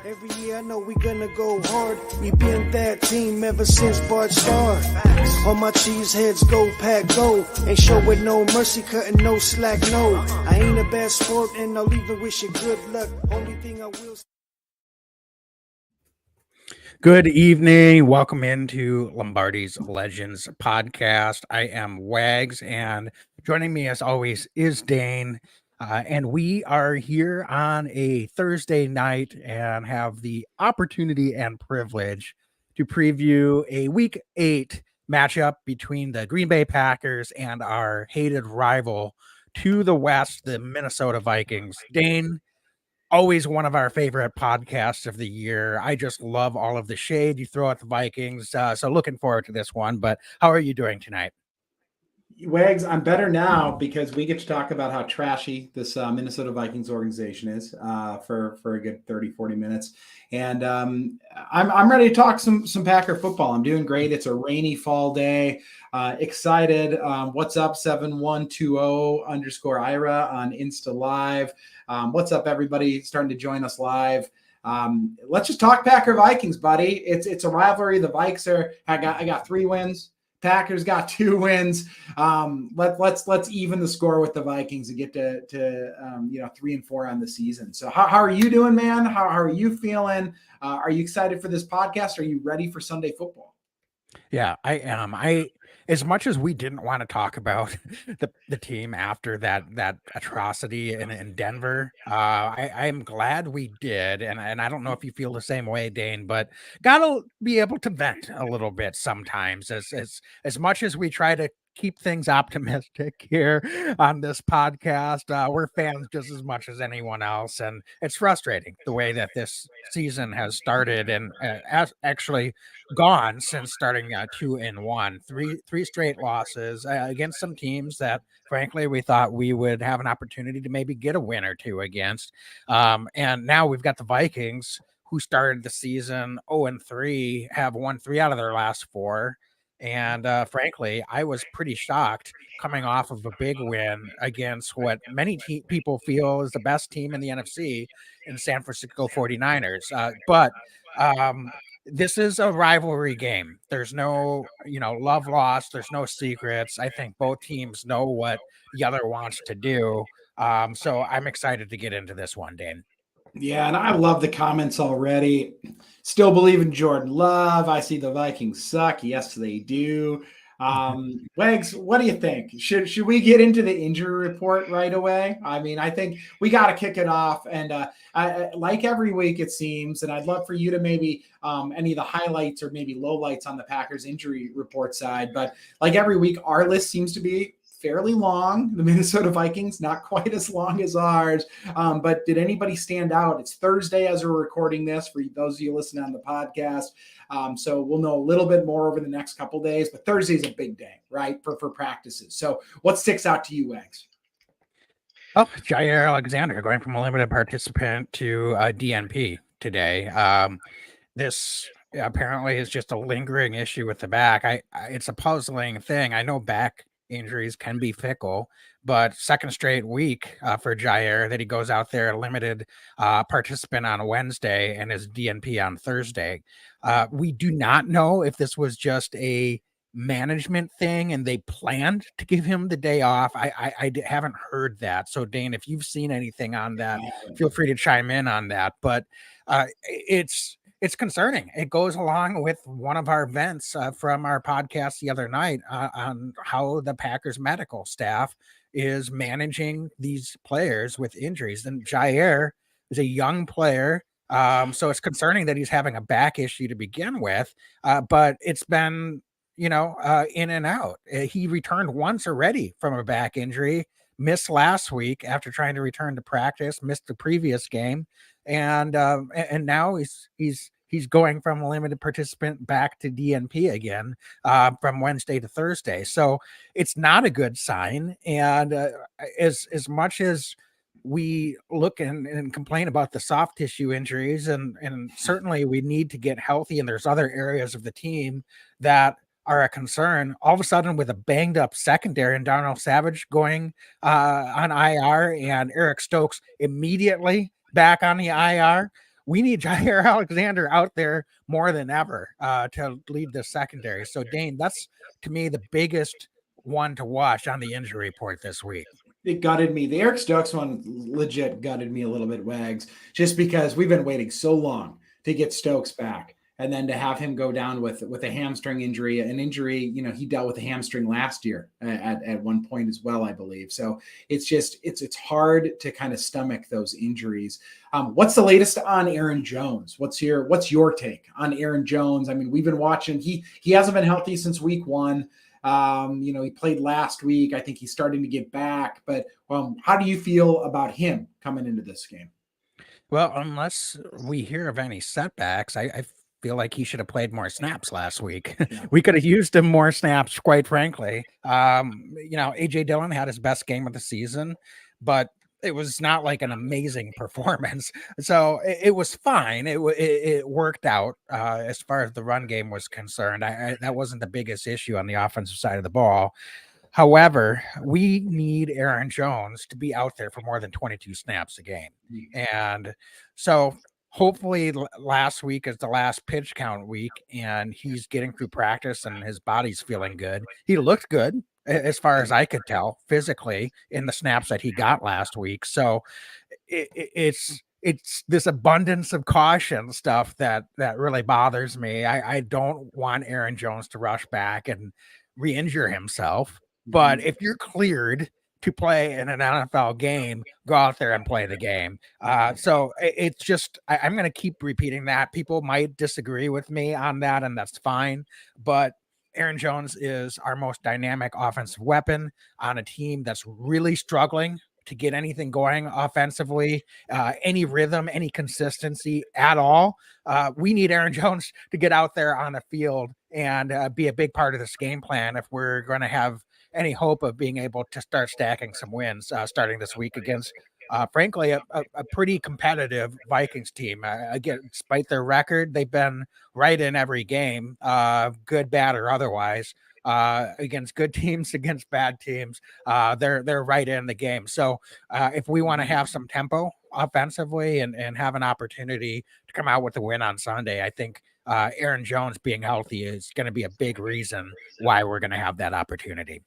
Every year I know we gonna go hard. We been that team ever since Bart started. All my cheese heads go pack go. Ain't showing no mercy, cutting no slack, no. I ain't a bad sport and I'll even wish you good luck. Only thing I will. Good evening. Welcome into Lombardi's Legends podcast. I am Wags, and joining me as always is Dane. And we are here on a Thursday night and have the opportunity and privilege to preview a Week 8 matchup between the Green Bay Packers and our hated rival to the West, the Minnesota Vikings. Dane, always one of our favorite podcasts of the year. I just love all of the shade you throw at the Vikings. So looking forward to this one. But how are you doing tonight? Wags, I'm better now because we get to talk about how trashy this Minnesota Vikings organization is for a good 30, 40 minutes. And I'm ready to talk some Packer football. I'm doing great. It's a rainy fall day. Excited. What's up, 7120_Ira on Insta Live. What's up, everybody starting to join us live. Let's just talk Packer Vikings, buddy. It's a rivalry. The Vikes I got 3 wins. Packers got 2 wins. Let's even the score with the Vikings and get to 3-4 on the season. So how are you doing, man? How are you feeling? Are you excited for this podcast? Are you ready for Sunday football? Yeah, I am. As much as we didn't want to talk about the team after that atrocity in Denver, I'm glad we did. And I don't know if you feel the same way, Dane, but gotta be able to vent a little bit sometimes. As much as we try to keep things optimistic here on this podcast, we're fans just as much as anyone else, and it's frustrating the way that this season has started and actually gone since starting 2-1, three straight losses against some teams that frankly we thought we would have an opportunity to maybe get a win or two against, and now we've got the Vikings, who started the season 0-3, have won 3 out of their last 4. And frankly, I was pretty shocked coming off of a big win against what many people feel is the best team in the NFC in San Francisco 49ers. But this is a rivalry game. There's no, love lost. There's no secrets. I think both teams know what the other wants to do. So I'm excited to get into this one, Dane. Yeah, and I love the comments already. Still believe in Jordan Love. I see the Vikings suck. Yes, they do. Wags, what do you think? Should we get into the injury report right away? I mean, I think we got to kick it off. And I, like every week, it seems, and I'd love for you to maybe any of the highlights or maybe lowlights on the Packers injury report side. But like every week, our list seems to be fairly long. The Minnesota Vikings, not quite as long as ours. But did anybody stand out? It's Thursday as we're recording this for those of you listening on the podcast. So we'll know a little bit more over the next couple of days, but Thursday is a big day, right? For practices. So what sticks out to you, Wags? Oh, Jair Alexander going from a limited participant to a DNP today. This apparently is just a lingering issue with the back. It's a puzzling thing. I know back injuries can be fickle, but second straight week for Jair that he goes out there limited participant on Wednesday and is DNP on Thursday. We do not know if this was just a management thing and they planned to give him the day off. I haven't heard that. So Dane, if you've seen anything on that, feel free to chime in on that. But it's concerning. It goes along with one of our vents from our podcast the other night on how the Packers medical staff is managing these players with injuries. And Jair is a young player. So it's concerning that he's having a back issue to begin with. But it's been, in and out. He returned once already from a back injury, missed last week after trying to return to practice, missed the previous game. And now he's going from a limited participant back to DNP again from Wednesday to Thursday. So it's not a good sign. And as much as we look and complain about the soft tissue injuries, and certainly we need to get healthy, and there's other areas of the team that are a concern. All of a sudden, with a banged up secondary and Darnell Savage going on IR and Eric Stokes immediately back on the IR, we need Jair Alexander out there more than ever to lead the secondary. So, Dane, that's to me the biggest one to watch on the injury report this week. It gutted me. The Eric Stokes one legit gutted me a little bit, Wags, just because we've been waiting so long to get Stokes back. And then to have him go down with a hamstring injury, an injury, you know, he dealt with a hamstring last year at one point as well, I believe. So it's just, it's hard to kind of stomach those injuries. What's the latest on Aaron Jones? What's your take on Aaron Jones? I mean, we've been watching, he hasn't been healthy since week 1. You know, he played last week. I think he's starting to get back, but how do you feel about him coming into this game? Well, unless we hear of any setbacks, I feel like he should have played more snaps last week. Yeah. We could have used him more snaps, quite frankly. You know, AJ Dillon had his best game of the season, but it was not like an amazing performance. So it was fine. It worked out as far as the run game was concerned. That wasn't the biggest issue on the offensive side of the ball. However, we need Aaron Jones to be out there for more than 22 snaps a game. And so hopefully last week is the last pitch count week and he's getting through practice and his body's feeling good. He looked good as far as I could tell physically in the snaps that he got last week. So it's this abundance of caution stuff that really bothers me. I don't want Aaron Jones to rush back and re-injure himself. But if you're cleared to play in an NFL game, go out there and play the game. So it's just, I'm going to keep repeating that. People might disagree with me on that, and that's fine. But Aaron Jones is our most dynamic offensive weapon on a team that's really struggling to get anything going offensively, any rhythm, any consistency at all. We need Aaron Jones to get out there on the field and be a big part of this game plan if we're going to have any hope of being able to start stacking some wins starting this week against, frankly, a pretty competitive Vikings team. Again, despite their record, they've been right in every game, good, bad, or otherwise. Against good teams, against bad teams, they're right in the game. So if we want to have some tempo offensively and have an opportunity to come out with a win on Sunday, I think Aaron Jones being healthy is going to be a big reason why we're going to have that opportunity.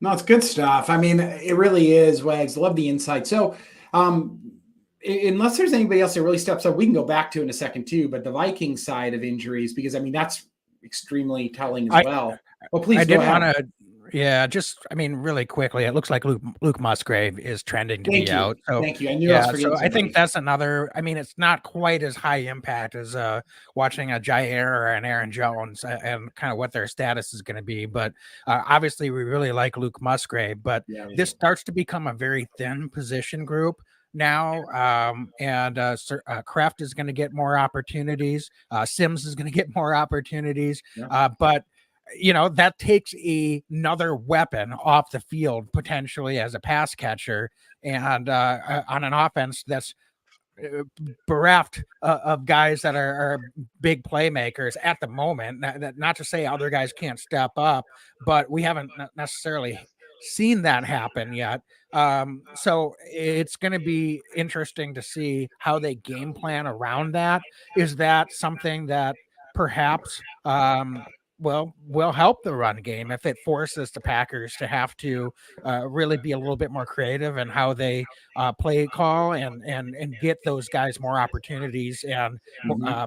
No, it's good stuff. I mean, it really is, Wags. Love the insight. So unless there's anybody else that really steps up, we can go back to in a second too, but the Viking side of injuries, because I mean, that's extremely telling as well. Well, please I go did ahead. want to, I mean, really quickly, it looks like Luke Musgrave is trending to be out. So thank you. I knew I was forgetting I think that's another, I mean, it's not quite as high impact as watching a Jair and Aaron Jones and kind of what their status is going to be. But obviously we really like Luke Musgrave, but this starts to become a very thin position group now, Kraft is going to get more opportunities. Sims is going to get more opportunities, but you know, that takes another weapon off the field potentially as a pass catcher and on an offense that's bereft of guys that are big playmakers at the moment. Not to say other guys can't step up, but we haven't necessarily seen that happen yet. So it's going to be interesting to see how they game plan around that. Is that something that perhaps will help the run game if it forces the Packers to have to really be a little bit more creative in how they play call and get those guys more opportunities and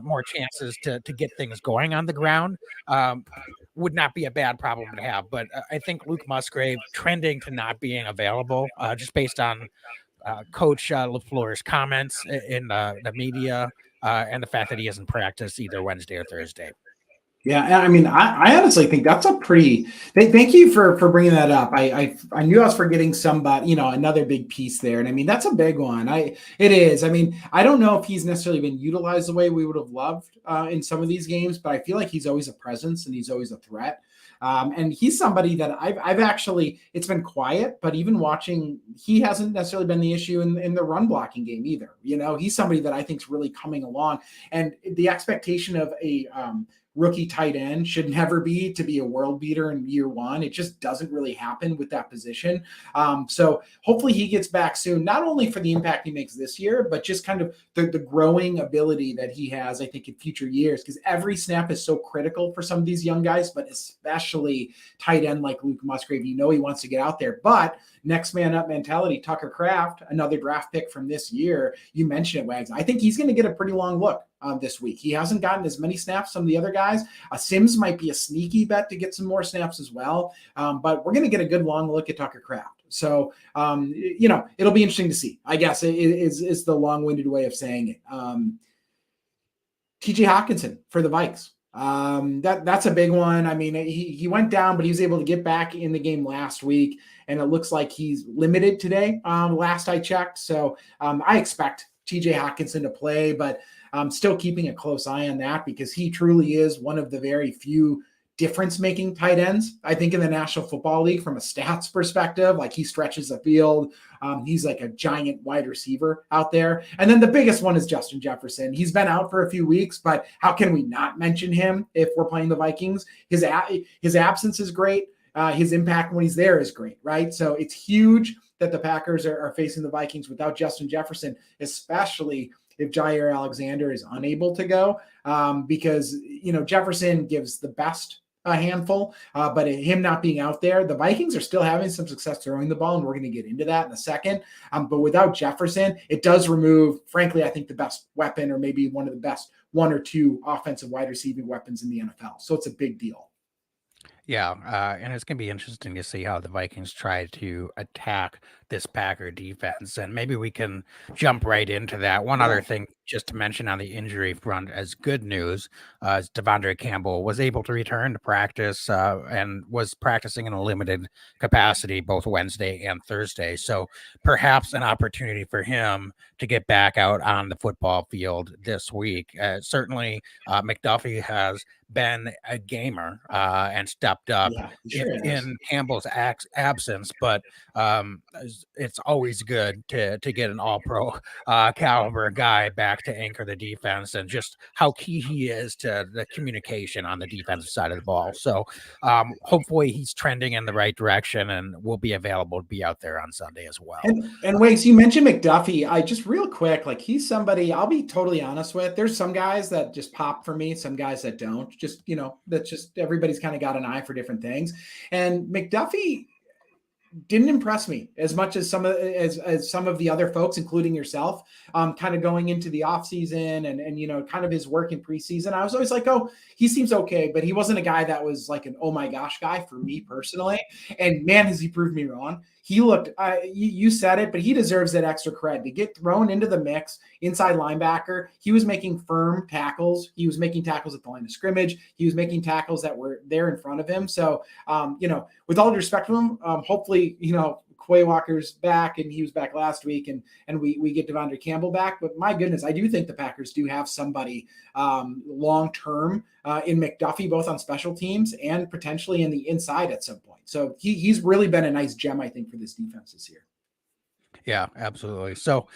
more chances to get things going on the ground. Would not be a bad problem to have, but I think Luke Musgrave trending to not being available just based on Coach LaFleur's comments in the media and the fact that he hasn't practiced either Wednesday or Thursday. Yeah, I mean, I honestly think that's a pretty. Thank you for bringing that up. I knew I was forgetting somebody, another big piece there, and I mean that's a big one. It is. I mean, I don't know if he's necessarily been utilized the way we would have loved in some of these games, but I feel like he's always a presence and he's always a threat. And he's somebody that I've actually, it's been quiet, but even watching, he hasn't necessarily been the issue in the run blocking game either. He's somebody that I think is really coming along, and the expectation of a rookie tight end should never be to be a world beater in year one. It just doesn't really happen with that position. So hopefully he gets back soon, not only for the impact he makes this year, but just kind of the growing ability that he has, I think, in future years, because every snap is so critical for some of these young guys, but especially tight end like Luke Musgrave. You know he wants to get out there, but next man up mentality, Tucker Kraft, another draft pick from this year. You mentioned it, Wags. I think he's going to get a pretty long look this week. He hasn't gotten as many snaps as some of the other guys. Sims might be a sneaky bet to get some more snaps as well, but we're going to get a good long look at Tucker Kraft. So, it'll be interesting to see, I guess, is the long-winded way of saying it. TJ Hawkinson for the Vikes. That's a big one. I mean, he went down, but he was able to get back in the game last week, and it looks like he's limited today. Last I checked. So I expect TJ Hawkinson to play, but I'm still keeping a close eye on that because he truly is one of the very few difference-making tight ends, I think, in the National Football League from a stats perspective. Like, he stretches the field. He's like a giant wide receiver out there. And then the biggest one is Justin Jefferson. He's been out for a few weeks, but how can we not mention him if we're playing the Vikings? His absence is great. His impact when he's there is great, right? So it's huge that the Packers are facing the Vikings without Justin Jefferson, especially if Jair Alexander is unable to go, because, Jefferson gives the best a handful, but him not being out there, the Vikings are still having some success throwing the ball, and we're going to get into that in a second. But without Jefferson, it does remove, frankly, I think the best weapon, or maybe one of the best one or two offensive wide receiving weapons in the NFL. So it's a big deal. Yeah, and it's going to be interesting to see how the Vikings try to attack this Packer defense, and maybe we can jump right into that. One other thing just to mention on the injury front as good news, is Devondre Campbell was able to return to practice and was practicing in a limited capacity both Wednesday and Thursday. So perhaps an opportunity for him to get back out on the football field this week. Certainly, McDuffie has been a gamer and stepped up in Campbell's absence, but it's always good to get an all-pro caliber guy back to anchor the defense, and just how key he is to the communication on the defensive side of the ball. So hopefully he's trending in the right direction and will be available to be out there on Sunday as well. And Wags, you mentioned McDuffie. I just real quick, like, he's somebody I'll be totally honest with. There's some guys that just pop for me, some guys that don't. Just, that's just, everybody's kind of got an eye for different things. And McDuffie didn't impress me as much as some of the other folks, including yourself, kind of going into the offseason and kind of his work in preseason. I was always like, oh, he seems okay, but he wasn't a guy that was like an oh my gosh guy for me personally. And man, has he proved me wrong. He looked, you said it, but he deserves that extra credit to get thrown into the mix. Inside linebacker, he was making firm tackles. He was making tackles at the line of scrimmage. He was making tackles that were there in front of him. So, with all due respect to him, hopefully, Quay Walker's back, and he was back last week, and we get Devondre Campbell back. But my goodness, I do think the Packers do have somebody long-term in McDuffie, both on special teams and potentially in the inside at some point. So he's really been a nice gem, I think, for this defense this year. Yeah, absolutely. So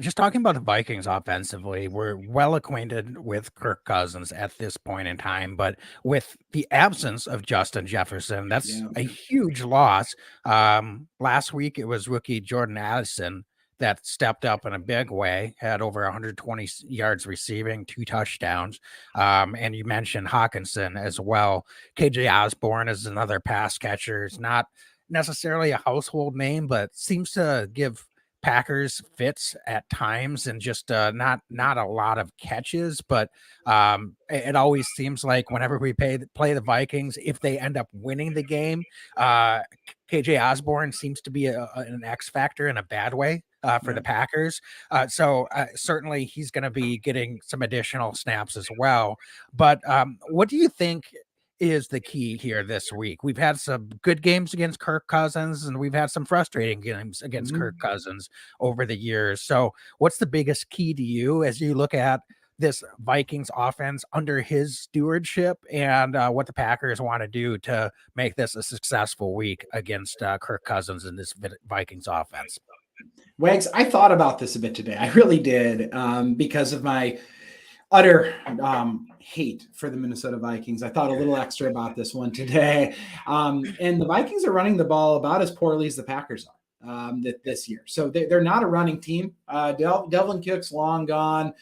just talking about the Vikings offensively, we're well acquainted with Kirk Cousins at this point in time, but with the absence of Justin Jefferson, that's a huge loss. Last week, it was rookie Jordan Addison that stepped up in a big way, had over 120 yards receiving, 2 touchdowns. And you mentioned Hawkinson as well. KJ Osborne is another pass catcher. It's not necessarily a household name, but seems to give Packers fits at times, and just not a lot of catches, but it always seems like whenever we play the Vikings, if they end up winning the game, KJ Osborne seems to be an X factor in a bad way for the Packers. So certainly he's going to be getting some additional snaps as well. But what do you think is the key here this week? We've had some good games against Kirk Cousins, and we've had some frustrating games against Kirk Cousins over the years. So what's the biggest key to you as you look at this Vikings offense under his stewardship, and what the Packers want to do to make this a successful week against Kirk Cousins in this Vikings offense? Wags, I thought about this a bit today. I really did, because of my utter hate for the Minnesota Vikings. I thought a little extra about this one today. And the Vikings are running the ball about as poorly as the Packers are this year. So they're not a running team. Delvin Cook's long gone.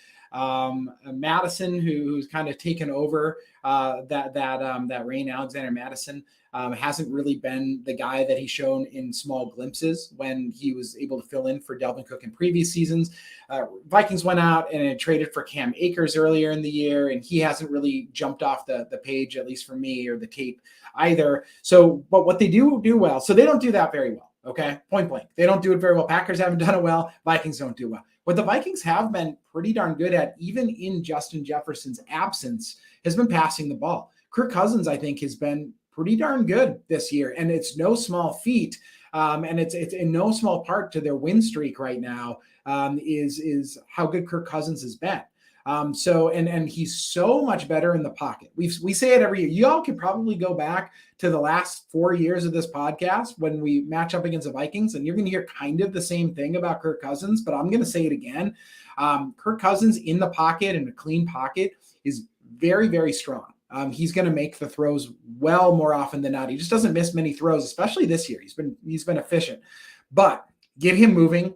Madison, who's kind of taken over that reign, Alexander Madison, hasn't really been the guy that he's shown in small glimpses when he was able to fill in for Delvin Cook in previous seasons. Vikings went out and traded for Cam Akers earlier in the year, and he hasn't really jumped off the page, at least for me, or the tape either. So, but what they do well, so they don't do that very well. Okay, point blank. They don't do it very well. Packers haven't done it well. Vikings don't do well. What the Vikings have been pretty darn good at, even in Justin Jefferson's absence, has been passing the ball. Kirk Cousins, I think, has been pretty darn good this year, and it's no small feat. And it's in no small part to their win streak right now is how good Kirk Cousins has been. So he's so much better in the pocket. We say it every year. You all could probably go back to the last 4 years of this podcast when we match up against the Vikings, and you're going to hear kind of the same thing about Kirk Cousins, but I'm going to say it again. Kirk Cousins in the pocket and a clean pocket is very, very strong. He's going to make the throws well more often than not. He just doesn't miss many throws, especially this year. He's been efficient, but get him moving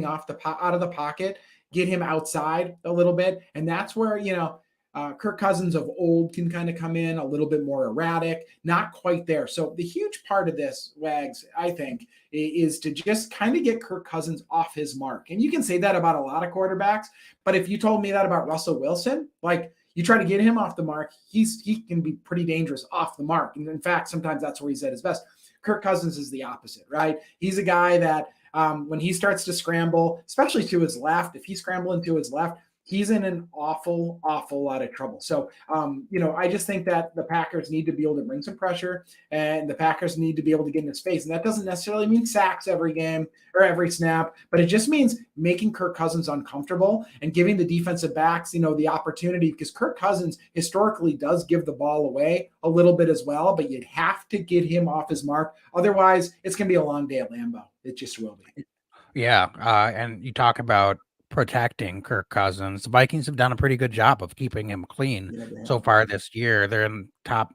out of the pocket, get him outside a little bit. And that's where, Kirk Cousins of old can kind of come in a little bit more erratic, not quite there. So the huge part of this, Wags, I think, is to just kind of get Kirk Cousins off his mark. And you can say that about a lot of quarterbacks, but if you told me that about Russell Wilson, like, you try to get him off the mark, he can be pretty dangerous off the mark. And in fact, sometimes that's where he's at his best. Kirk Cousins is the opposite, right? He's a guy that when he starts to scramble, especially to his left, if he's scrambling to his left, he's in an awful lot of trouble. So, I just think that the Packers need to be able to bring some pressure, and the Packers need to be able to get in his face. And that doesn't necessarily mean sacks every game or every snap, but it just means making Kirk Cousins uncomfortable and giving the defensive backs, the opportunity, because Kirk Cousins historically does give the ball away a little bit as well, but you'd have to get him off his mark. Otherwise, it's going to be a long day at Lambeau. It just will be. Yeah. And you talk about protecting Kirk Cousins. The Vikings have done a pretty good job of keeping him clean so far this year. They're in top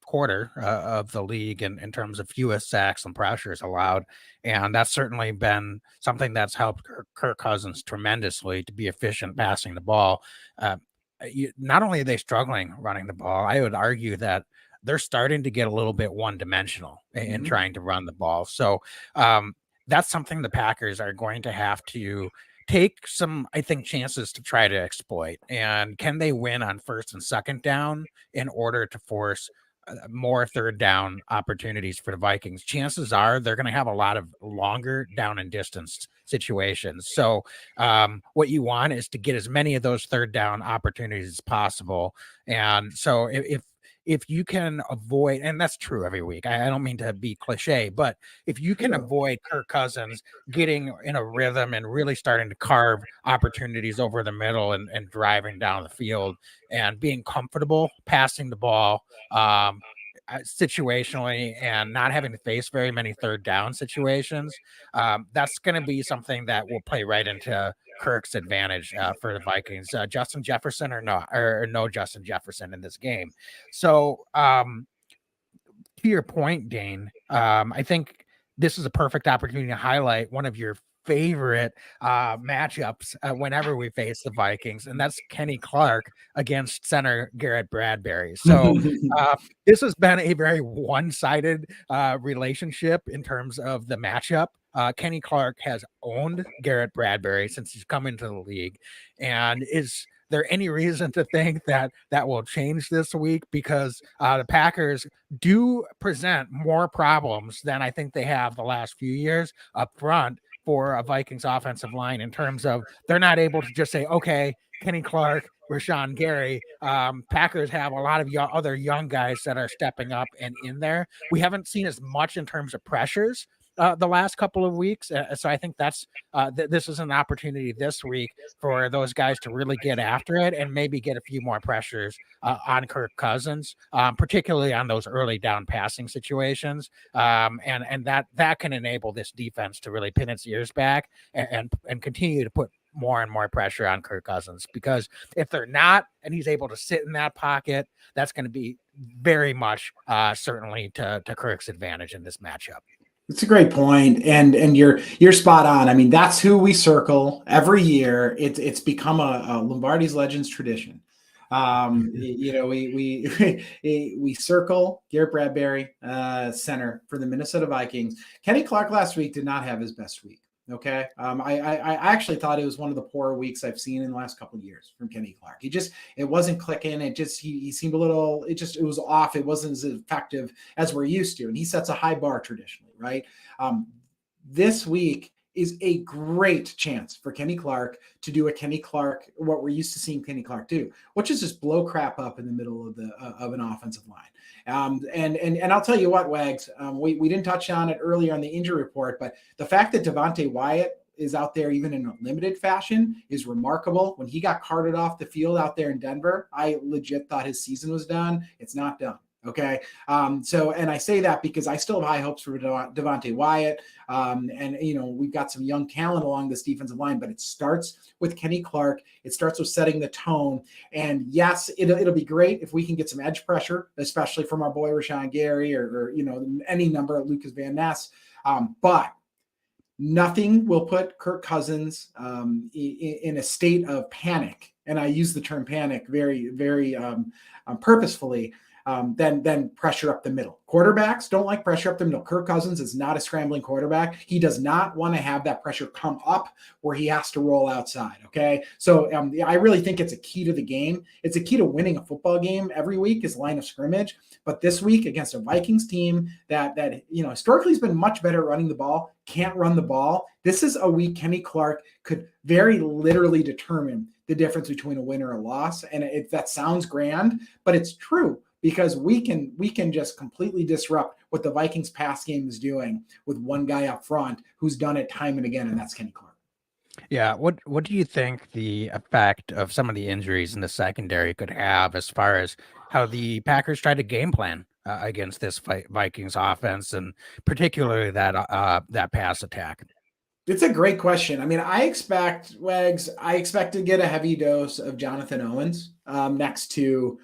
quarter of the league in terms of fewest sacks and pressures allowed. And that's certainly been something that's helped Kirk Cousins tremendously to be efficient passing the ball. Not only are they struggling running the ball, I would argue that they're starting to get a little bit one-dimensional in trying to run the ball. So that's something the Packers are going to have to take some, I think, chances to try to exploit. And can they win on first and second down in order to force more third down opportunities for the Vikings? Chances are they're going to have a lot of longer down and distance situations. So what you want is to get as many of those third down opportunities as possible. And so if you can avoid, and that's true every week, I don't mean to be cliche, but if you can avoid Kirk Cousins getting in a rhythm and really starting to carve opportunities over the middle and driving down the field and being comfortable passing the ball situationally and not having to face very many third down situations, that's going to be something that will play right into Kirk's advantage for the Vikings. Justin Jefferson or no Justin Jefferson in this game. So to your point, Dane, I think this is a perfect opportunity to highlight one of your favorite matchups whenever we face the Vikings, and that's Kenny Clark against center Garrett Bradbury. So this has been a very one-sided relationship in terms of the matchup. Kenny Clark has owned Garrett Bradbury since he's come into the league, and is there any reason to think that will change this week? Because the Packers do present more problems than I think they have the last few years up front for a Vikings offensive line, in terms of they're not able to just say, okay, Kenny Clark, Rashawn Gary. Packers have a lot of other young guys that are stepping up and in there. We haven't seen as much in terms of pressures the last couple of weeks. So I think that's this is an opportunity this week for those guys to really get after it and maybe get a few more pressures on Kirk Cousins, particularly on those early down passing situations. And that can enable this defense to really pin its ears back and continue to put more and more pressure on Kirk Cousins, because if they're not, and he's able to sit in that pocket, that's going to be very much certainly to Kirk's advantage in this matchup. It's a great point, and you're spot on. I mean, that's who we circle every year. It's become a Lombardi's Legends tradition. We circle Garrett Bradbury, center for the Minnesota Vikings. Kenny Clark last week did not have his best week. Okay. I actually thought it was one of the poorer weeks I've seen in the last couple of years from Kenny Clark. It wasn't clicking. He seemed a little, it was off. It wasn't as effective as we're used to. And he sets a high bar traditionally, right? This week is a great chance for Kenny Clark to do what we're used to seeing Kenny Clark do, which is just blow crap up in the middle of an offensive line. And I'll tell you what, Wags, we didn't touch on it earlier on the injury report, but the fact that Devontae Wyatt is out there even in a limited fashion is remarkable. When he got carted off the field out there in Denver, I legit thought his season was done. It's not done. Okay. And I say that because I still have high hopes for Devontae Wyatt. We've got some young talent along this defensive line, but it starts with Kenny Clark. It starts with setting the tone. And yes, it'll be great if we can get some edge pressure, especially from our boy Rashawn Gary or any number of Lucas Van Ness. But nothing will put Kirk Cousins in a state of panic. And I use the term panic very, very purposefully. Then pressure up the middle. Quarterbacks don't like pressure up the middle. Kirk Cousins is not a scrambling quarterback. He does not want to have that pressure come up where he has to roll outside. Okay. So I really think it's a key to the game. It's a key to winning a football game every week is line of scrimmage. But this week against a Vikings team that historically has been much better at running the ball, can't run the ball. This is a week Kenny Clark could very literally determine the difference between a win or a loss. And that sounds grand, but it's true. Because we can just completely disrupt what the Vikings pass game is doing with one guy up front who's done it time and again, and that's Kenny Clark. Yeah, what do you think the effect of some of the injuries in the secondary could have as far as how the Packers try to game plan against this Vikings offense, and particularly that pass attack? It's a great question. I mean, I expect to get a heavy dose of Jonathan Owens next to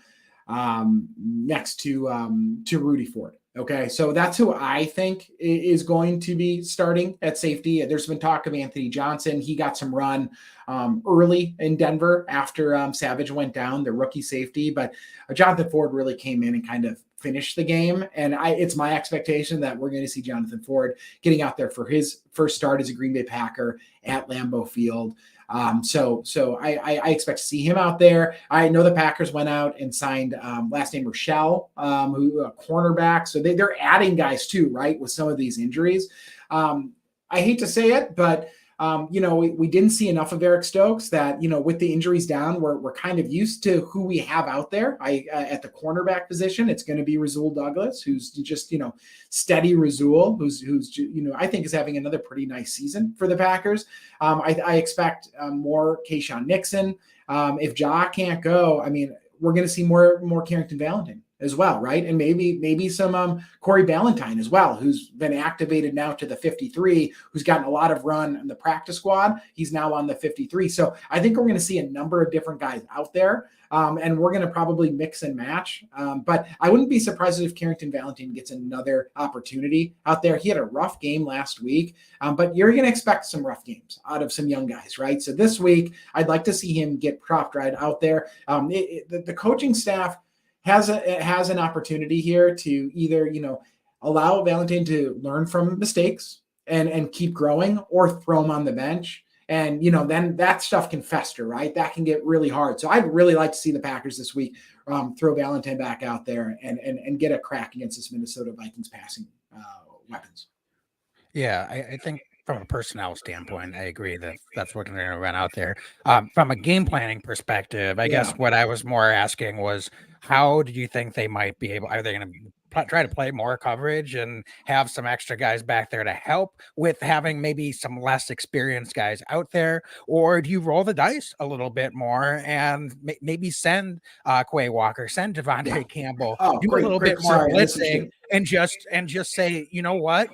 Rudy Ford. Okay. So that's who I think is going to be starting at safety. There's been talk of Anthony Johnson. He got some run early in Denver after Savage went down, the rookie safety, but Jonathan Ford really came in and kind of finished the game. And it's my expectation that we're going to see Jonathan Ford getting out there for his first start as a Green Bay Packer at Lambeau Field. So I expect to see him out there. I know the Packers went out and signed last name Rochelle, who a cornerback. So they're adding guys too, right? With some of these injuries. I hate to say it, but we didn't see enough of Eric Stokes that, with the injuries down, we're kind of used to who we have out there. At the cornerback position, it's going to be Rasul Douglas, who's just, steady Rasul, who's I think is having another pretty nice season for the Packers. I expect more Keyshawn Nixon. If Ja can't go, I mean, we're going to see more Carrington Valentine as well, right? And maybe some Corey Ballantyne as well, who's been activated now to the 53, who's gotten a lot of run in the practice squad. He's now on the 53. So I think we're going to see a number of different guys out there, and we're going to probably mix and match. But I wouldn't be surprised if Carrington Valentine gets another opportunity out there. He had a rough game last week, but you're going to expect some rough games out of some young guys, right? So this week, I'd like to see him get propped right out there. The coaching staff has an opportunity here to either, allow Valentine to learn from mistakes and keep growing, or throw him on the bench. And, then that stuff can fester, right? That can get really hard. So I'd really like to see the Packers this week throw Valentine back out there and get a crack against this Minnesota Vikings passing weapons. Yeah, I think from a personnel standpoint, I agree that that's what they're going to run out there. From a game planning perspective, I guess what I was more asking was, how do you think they might be able? Are they going to try to play more coverage and have some extra guys back there to help with having maybe some less experienced guys out there? Or do you roll the dice a little bit more and maybe send Quay Walker, send Devontae Campbell, do a little bit more blitzing, and just say, you know what?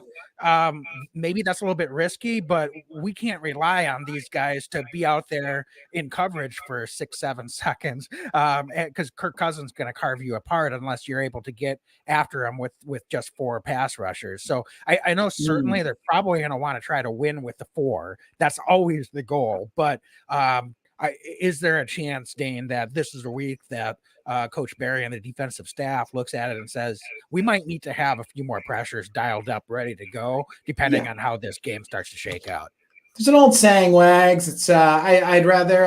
maybe that's a little bit risky, but we can't rely on these guys to be out there in coverage for 6-7 seconds, because Kirk Cousins is going to carve you apart unless you're able to get after him with just 4 pass rushers. So I know certainly they're probably going to want to try to win with the 4. That's always the goal. But is there a chance, Dane, that this is a week that Coach Barry and the defensive staff looks at it and says, we might need to have a few more pressures dialed up, ready to go, depending on how this game starts to shake out? There's an old saying, Wags. It's I'd rather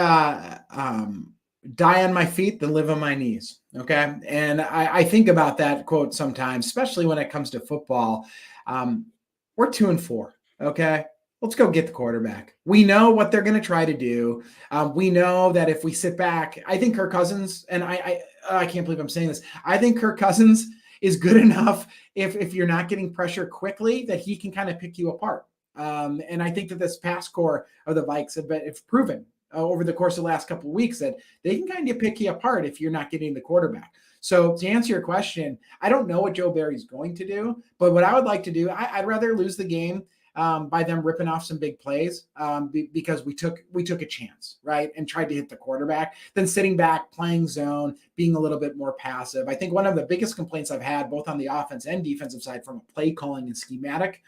die on my feet than live on my knees. Okay. And I think about that quote sometimes, especially when it comes to football. We're 2-4. Okay. Let's go get the quarterback. We know what they're going to try to do. We know that if we sit back, I think Kirk Cousins, and I can't believe I'm saying this. I think Kirk Cousins is good enough if you're not getting pressure quickly that he can kind of pick you apart. And I think that this pass core of the Vikes have proven over the course of the last couple of weeks that they can kind of pick you apart if you're not getting the quarterback. So to answer your question, I don't know what Joe Barry's going to do, but what I would like to do, I'd rather lose the game by them ripping off some big plays because we took a chance, right, and tried to hit the quarterback, than sitting back, playing zone, being a little bit more passive. I think one of the biggest complaints I've had both on the offense and defensive side from a play calling and schematic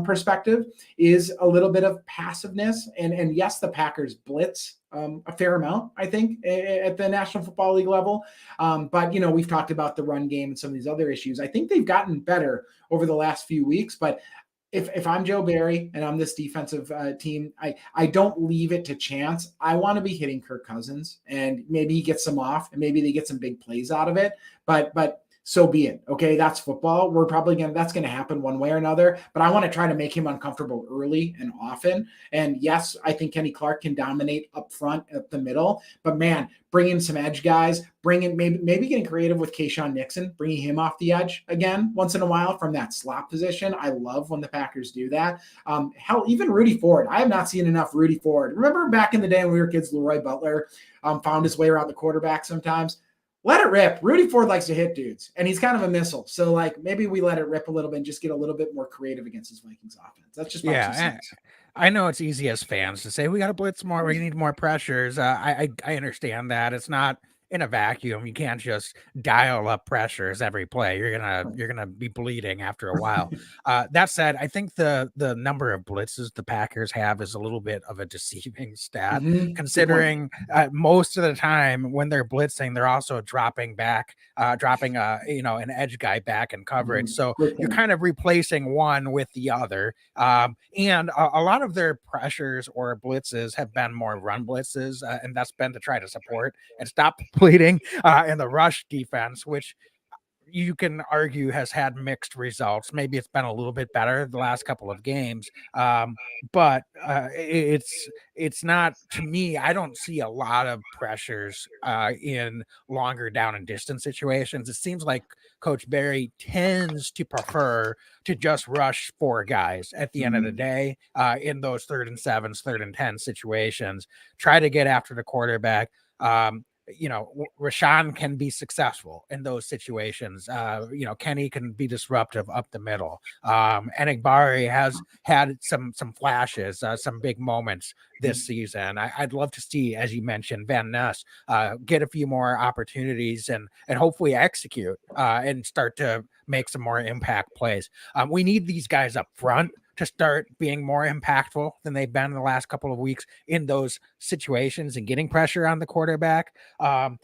perspective is a little bit of passiveness. And yes, the Packers blitz a fair amount, I think, at the National Football League level. But, we've talked about the run game and some of these other issues. I think they've gotten better over the last few weeks, but if I'm Joe Barry and I'm this defensive team, I don't leave it to chance. I want to be hitting Kirk Cousins, and maybe he gets some off, and maybe they get some big plays out of it. But so be it. Okay, that's football. That's going to happen one way or another. But I want to try to make him uncomfortable early and often. And yes, I think Kenny Clark can dominate up front, up the middle. But man, bring in some edge guys. Bring in maybe getting creative with Keyshawn Nixon, bringing him off the edge again once in a while from that slot position. I love when the Packers do that. Hell, even Rudy Ford. I have not seen enough Rudy Ford. Remember back in the day when we were kids, Leroy Butler found his way around the quarterback sometimes. Let it rip. Rudy Ford likes to hit dudes, and he's kind of a missile. So, maybe we let it rip a little bit and just get a little bit more creative against this Vikings offense. That's just my 2 cents. I know it's easy as fans to say we got to blitz more. We need more pressures. I understand that it's not in a vacuum. You can't just dial up pressures every play. You're gonna be bleeding after a while. That said, I think the number of blitzes the Packers have is a little bit of a deceiving stat, considering most of the time when they're blitzing, they're also dropping an edge guy back in coverage. So you're kind of replacing one with the other. And a lot of their pressures or blitzes have been more run blitzes, and that's been to try to support and stop bleeding in the rush defense, which you can argue has had mixed results. Maybe it's been a little bit better the last couple of games, but it's not, to me. I don't see a lot of pressures in longer down and distance situations. It seems like Coach Barry tends to prefer to just rush 4 guys at the end of the day in those 3rd and 7s, 3rd and 10 situations. Try to get after the quarterback. Rashawn can be successful in those situations. Kenny can be disruptive up the middle. Enigbari has had some flashes, some big moments this season. I'd love to see, as you mentioned, Van Ness get a few more opportunities and hopefully execute and start to make some more impact plays. We need these guys up front to start being more impactful than they've been in the last couple of weeks in those situations and getting pressure on the quarterback. While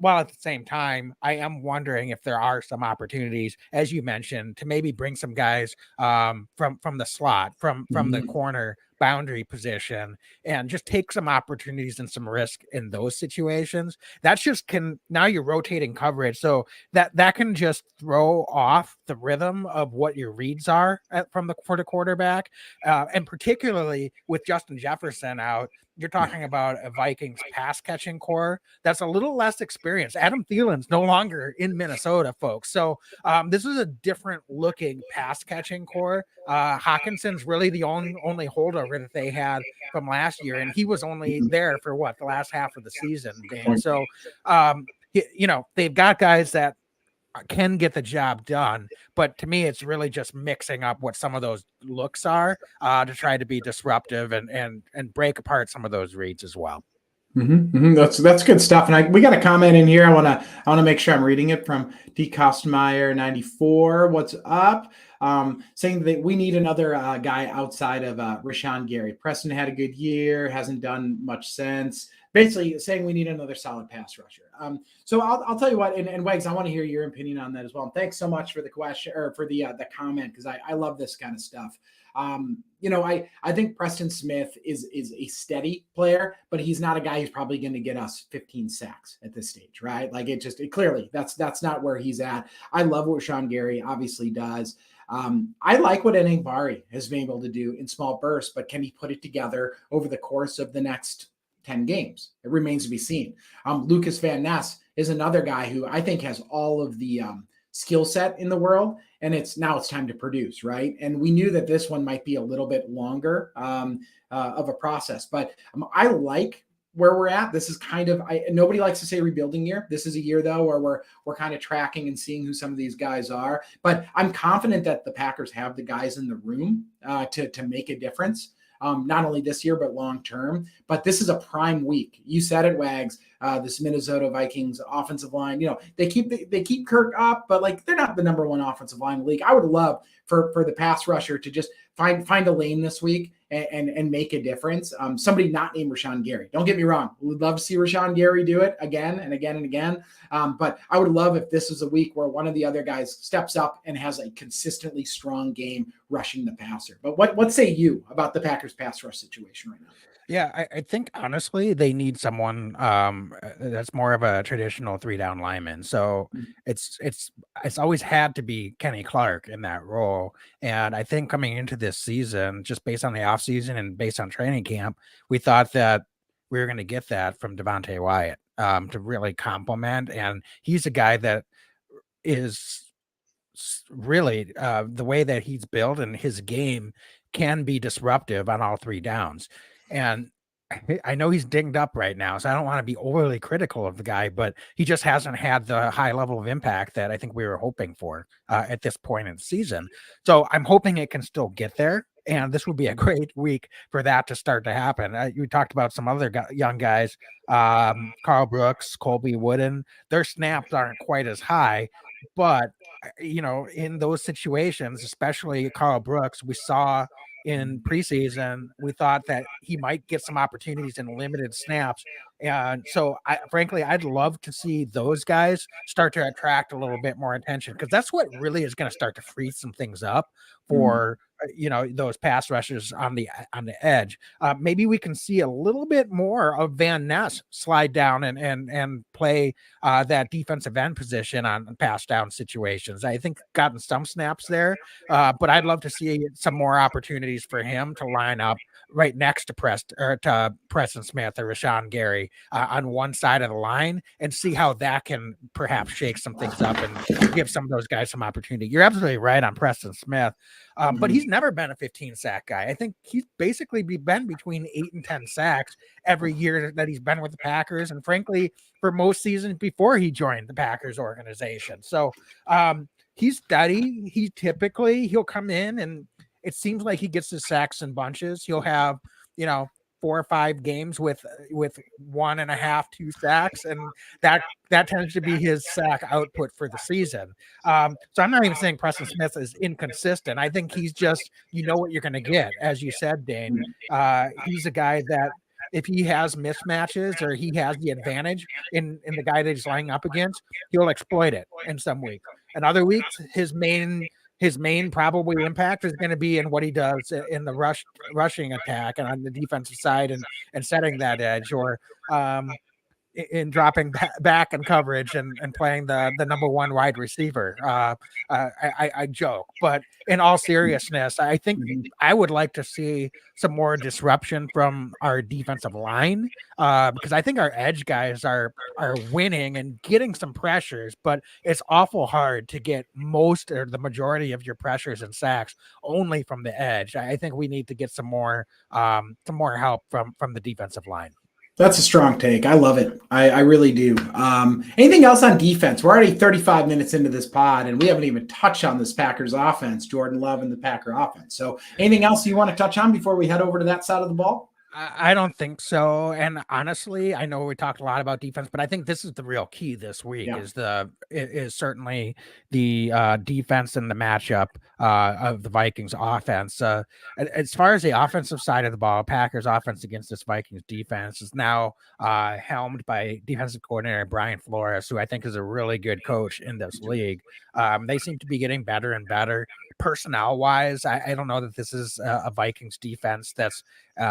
at the same time, I am wondering if there are some opportunities, as you mentioned, to maybe bring some guys from the slot, from the corner boundary position, and just take some opportunities and some risk in those situations. That's just now you're rotating coverage, so that can just throw off the rhythm of what your reads are for the quarterback, and particularly with Justin Jefferson out. You're talking about a Vikings pass catching core that's a little less experienced. Adam Thielen's no longer in Minnesota, folks. So this is a different looking pass catching core. Hawkinson's really the only holdover that they had from last year, and he was only there for the last half of the season, Dan. So they've got guys that can get the job done. But to me, it's really just mixing up what some of those looks are to try to be disruptive and break apart some of those reads as well. That's good stuff. And we got a comment in here. I want to make sure I'm reading it from D. Kostmeyer 94. What's up? Saying that we need another guy outside of Rashawn Gary. Preston had a good year, hasn't done much since. Basically saying we need another solid pass rusher. So I'll tell you what, and Wags, I want to hear your opinion on that as well. And thanks so much for the question or for the comment, because I love this kind of stuff. I think Preston Smith is a steady player, but he's not a guy who's probably going to get us 15 sacks at this stage, right? Like it clearly that's not where he's at. I love what Sean Gary obviously does. I like what Enagbari has been able to do in small bursts, but can he put it together over the course of the next 10 games? It remains to be seen. Lucas Van Ness is another guy who I think has all of the skill set in the world, and it's time to produce, right? And we knew that this one might be a little bit longer of a process, but I like where we're at. This is kind of, nobody likes to say rebuilding year. This is a year though where we're kind of tracking and seeing who some of these guys are. But I'm confident that the Packers have the guys in the room to make a difference. Not only this year, but long term. But this is a prime week. You said it, Wags. This Minnesota Vikings offensive line, they keep Kirk up, but like they're not the number one offensive line in the league. I would love for the pass rusher to just find a lane this week and make a difference. Somebody not named Rashawn Gary. Don't get me wrong. We'd love to see Rashawn Gary do it again and again and again. But I would love if this is a week where one of the other guys steps up and has a consistently strong game rushing the passer. But what say you about the Packers pass rush situation right now? Yeah, I think honestly they need someone that's more of a traditional 3-down lineman. So it's always had to be Kenny Clark in that role. And I think coming into this season, just based on the offseason and based on training camp, we thought that we were going to get that from Devontae Wyatt to really complement. And he's a guy that is really the way that he's built and his game can be disruptive on all 3 downs. And I know he's dinged up right now, so I don't want to be overly critical of the guy, but he just hasn't had the high level of impact that I think we were hoping for at this point in the season. So I'm hoping it can still get there. And this would be a great week for that to start to happen. You talked about some other young guys, Carl Brooks, Colby Wooden. Their snaps aren't quite as high, but in those situations, especially Carl Brooks, we saw in preseason, we thought that he might get some opportunities in limited snaps. And so frankly, I'd love to see those guys start to attract a little bit more attention, because that's what really is going to start to free some things up for, those pass rushers on the edge. Maybe we can see a little bit more of Van Ness slide down and play that defensive end position on pass down situations. I think gotten some snaps there, but I'd love to see some more opportunities for him to line up right next to Preston Smith or Rashawn Gary on one side of the line, and see how that can perhaps shake some things up and give some of those guys some opportunity. You're absolutely right on Preston Smith, but he's never been a 15 sack guy. I think he's basically been between 8 and 10 sacks every year that he's been with the Packers, and frankly, for most seasons before he joined the Packers organization. So he's steady. He'll come in, and it seems like he gets his sacks in bunches. He'll have, 4 or 5 games with 1.5, 2 sacks, and that tends to be his sack output for the season. So I'm not even saying Preston Smith is inconsistent. I think he's just, what you're going to get, as you said, Dane. He's a guy that if he has mismatches or he has the advantage in the guy that he's lining up against, he'll exploit it in some weeks. And other weeks, his main probably impact is going to be in what he does in the rushing attack and on the defensive side and setting that edge, or in dropping back in coverage and playing the number one wide receiver. I joke, but in all seriousness, I think I would like to see some more disruption from our defensive line, because I think our edge guys are winning and getting some pressures, but it's awful hard to get most or the majority of your pressures and sacks only from the edge. I think we need to get some more help from the defensive line. That's a strong take. I love it. I really do. Anything else on defense? We're already 35 minutes into this pod, and we haven't even touched on this Packers offense, Jordan Love and the Packer offense. So anything else you want to touch on before we head over to that side of the ball? I don't think so. And honestly, I know we talked a lot about defense, but I think this is the real key this week Yeah. is certainly the defense and the matchup of the Vikings offense. As far as the offensive side of the ball, Packers offense against this Vikings defense is now helmed by defensive coordinator Brian Flores, who I think is a really good coach in this league. They seem to be getting better and better. Personnel wise, I don't know that this is a Vikings defense that's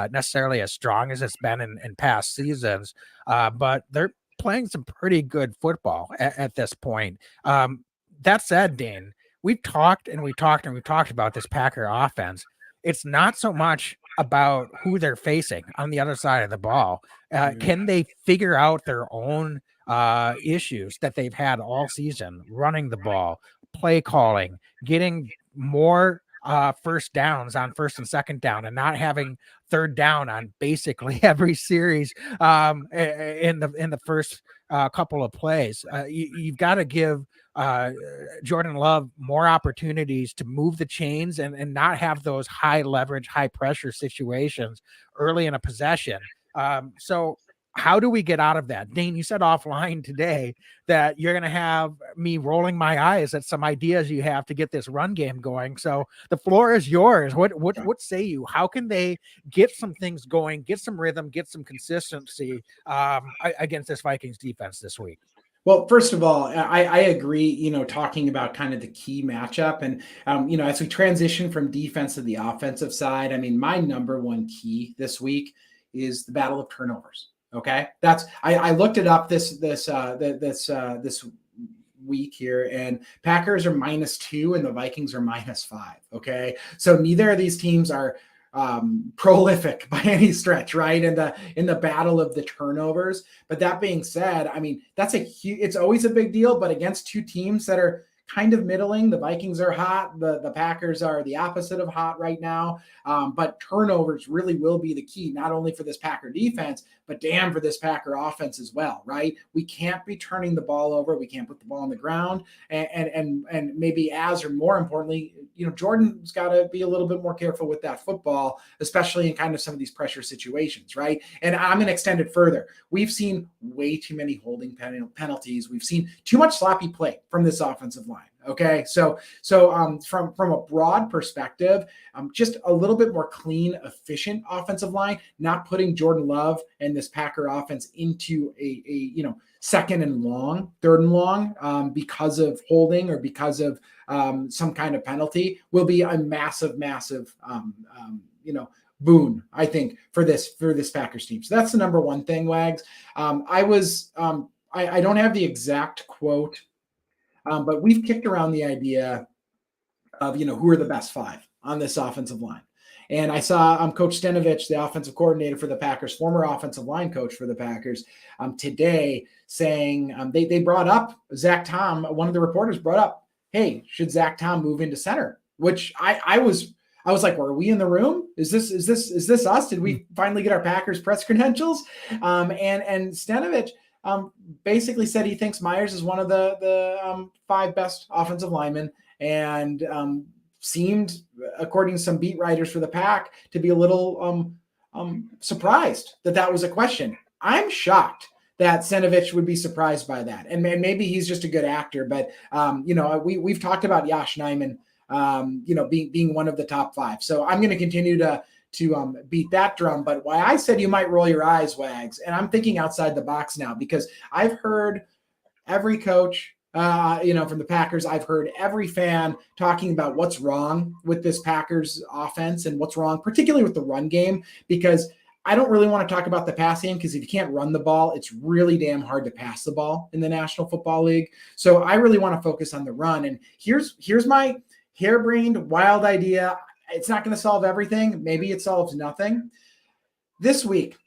necessarily as strong as it's been in past seasons, but they're playing some pretty good football at this point. That said, Dane, we've talked about this Packer offense. It's not so much about who they're facing on the other side of the ball. Can they figure out their own issues that they've had all season, running the ball, play calling, getting more first downs on first and second down, and not having third down on basically every series in the first couple of plays. You've got to give Jordan Love more opportunities to move the chains and not have those high leverage, high pressure situations early in a possession. So how do we get out of that? Dane, you said offline today that you're going to have me rolling my eyes at some ideas you have to get this run game going. So the floor is yours. What say you? How can they get some things going, get some rhythm, get some consistency against this Vikings defense this week? Well, first of all, I agree, talking about kind of the key matchup. And, as we transition from defense to the offensive side, I mean, my number one key this week is the battle of turnovers. Okay. I looked it up this week here, and Packers are -2 and the Vikings are -5. Okay. So neither of these teams are prolific by any stretch, right? In the battle of the turnovers. But that being said, I mean, it's always a big deal, but against two teams that are kind of middling, the Vikings are hot. The Packers are the opposite of hot right now. But turnovers really will be the key, not only for this Packer defense, but damn for this Packer offense as well, right? We can't be turning the ball over. We can't put the ball on the ground. And maybe or more importantly, Jordan's got to be a little bit more careful with that football, especially in kind of some of these pressure situations, right? And I'm going to extend it further. We've seen way too many holding penalties. We've seen too much sloppy play from this offensive line. Okay. So from a broad perspective, just a little bit more clean, efficient offensive line, not putting Jordan Love and this Packer offense into a second and long, third and long, because of holding or because of some kind of penalty will be a massive, boon, I think, for this Packers team. So that's the number one thing, Wags. I don't have the exact quote, but we've kicked around the idea of, who are the best five on this offensive line. And I saw Coach Stenavich, the offensive coordinator for the Packers, former offensive line coach for the Packers, today saying they brought up Zach Tom. One of the reporters brought up, hey, should Zach Tom move into center? Which I was like, well, are we in the room? Is this us? Did we finally get our Packers press credentials? And Stenavich basically said he thinks Myers is one of the five best offensive linemen, and seemed, according to some beat writers for the Pack, to be a little surprised that was a question. I'm shocked that Stenavich would be surprised by that. And maybe he's just a good actor, but we've talked about Yosh Nijman, being one of the top five. So I'm going to continue to beat that drum. But why I said you might roll your eyes, Wags, and I'm thinking outside the box now, because I've heard every coach, from the Packers, I've heard every fan talking about what's wrong with this Packers offense and what's wrong, particularly with the run game, because I don't really want to talk about the pass game, because if you can't run the ball, it's really damn hard to pass the ball in the National Football League. So I really want to focus on the run. And here's my harebrained, wild idea. It's not going to solve everything. Maybe it solves nothing. This week,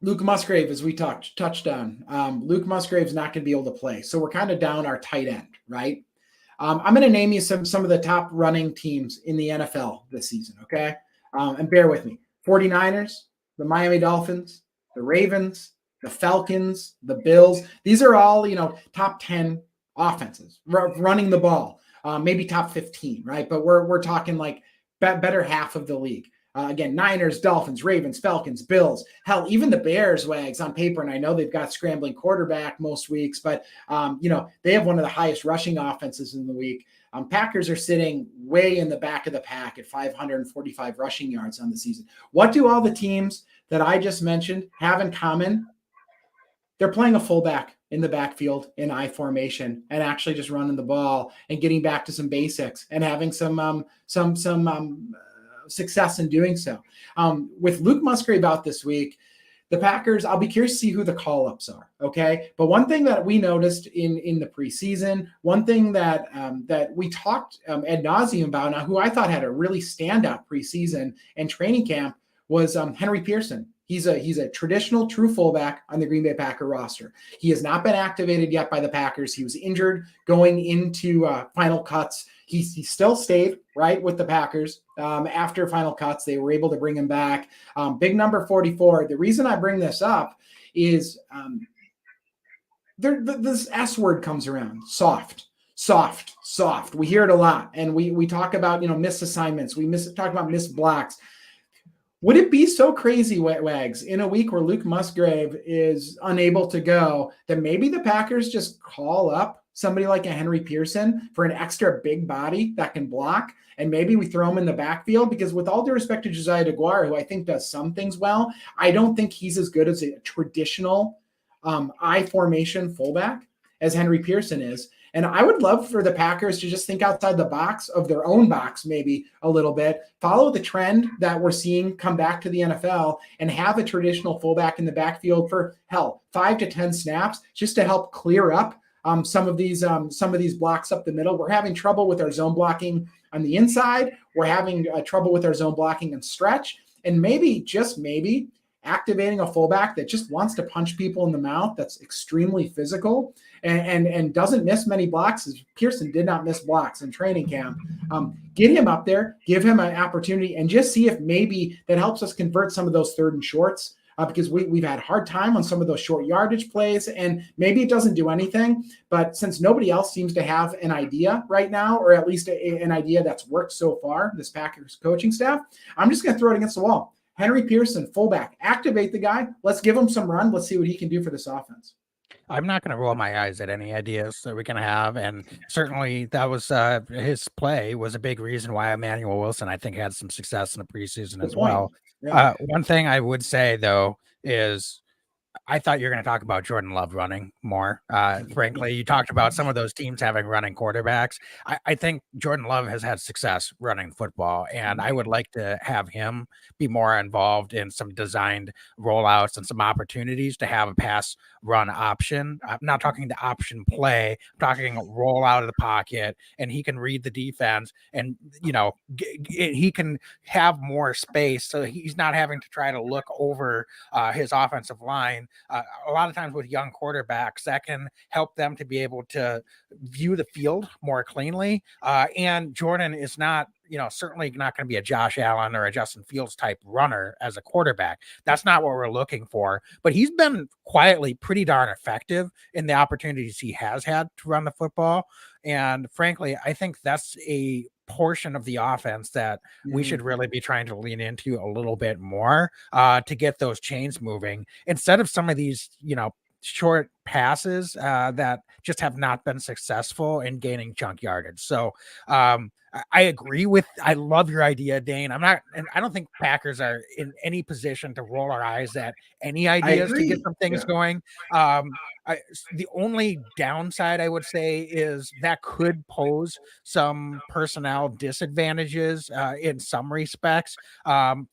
Luke Musgrave, as we touched on, Luke Musgrave's not going to be able to play. So we're kind of down our tight end, right? I'm going to name you some of the top running teams in the NFL this season, okay? And bear with me. 49ers, the Miami Dolphins, the Ravens, the Falcons, the Bills. These are all, top 10 offenses running the ball, maybe top 15, right? But we're talking like better half of the league. Again, Niners, Dolphins, Ravens, Falcons, Bills, hell, even the Bears, Wags, on paper, and I know they've got scrambling quarterback most weeks, but, they have one of the highest rushing offenses in the week. Packers are sitting way in the back of the pack at 545 rushing yards on the season. What do all the teams that I just mentioned have in common? They're playing a fullback in the backfield in I formation and actually just running the ball and getting back to some basics and having some success in doing so. With Luke Musgrave out this week, the Packers, I'll be curious to see who the call-ups are, okay? But one thing that we noticed in the preseason, one thing that we talked ad nauseum about, now who I thought had a really standout preseason and training camp, was Henry Pearson. He's a traditional true fullback on the Green Bay Packer roster. He has not been activated yet by the Packers. He was injured going into final cuts. He still stayed right with the Packers after final cuts. They were able to bring him back. Big number 44. The reason I bring this up is this S word comes around. Soft. We hear it a lot, and we talk about missed assignments. We talk about missed blocks. Would it be so crazy, Wags, in a week where Luke Musgrave is unable to go, that maybe the Packers just call up somebody like a Henry Pearson for an extra big body that can block, and maybe we throw him in the backfield? Because with all due respect to Josiah DeGuara, who I think does some things well, I don't think he's as good as a traditional I formation fullback as Henry Pearson is. And I would love for the Packers to just think outside the box of their own box, maybe a little bit, follow the trend that we're seeing come back to the NFL, and have a traditional fullback in the backfield for 5 to 10 snaps, just to help clear up some of these blocks up the middle. We're having trouble with our zone blocking on the inside. We're having trouble with our zone blocking and stretch. And maybe, just maybe, activating a fullback that just wants to punch people in the mouth, that's extremely physical and doesn't miss many blocks, as Pearson did not miss blocks in training camp. Get him up there, give him an opportunity, and just see if maybe that helps us convert some of those third and shorts, because we've had a hard time on some of those short yardage plays, and maybe it doesn't do anything. But since nobody else seems to have an idea right now, or at least an idea that's worked so far, this Packers coaching staff, I'm just going to throw it against the wall. Henry Pearson, fullback, activate the guy. Let's give him some run. Let's see what he can do for this offense. I'm not going to roll my eyes at any ideas that we can have. And certainly that was his play was a big reason why Emmanuel Wilson, I think, had some success in the preseason as well. Yeah. One thing I would say, though, is I thought you were going to talk about Jordan Love running more. Frankly, you talked about some of those teams having running quarterbacks. I think Jordan Love has had success running football, and I would like to have him be more involved in some designed rollouts and some opportunities to have a pass run option. I'm not talking the option play. I'm talking roll out of the pocket, and he can read the defense, and he can have more space, so he's not having to try to look over his offensive line. A lot of times with young quarterbacks, that can help them to be able to view the field more cleanly. And Jordan is not, certainly not going to be a Josh Allen or a Justin Fields type runner as a quarterback. That's not what we're looking for. But he's been quietly pretty darn effective in the opportunities he has had to run the football. And frankly, I think that's a portion of the offense that we should really be trying to lean into a little bit more to get those chains moving, instead of some of these, short passes that just have not been successful in gaining chunk yardage. So I love your idea, Dane. I don't think Packers are in any position to roll our eyes at any ideas to get some things going. The only downside I would say is that could pose some personnel disadvantages in some respects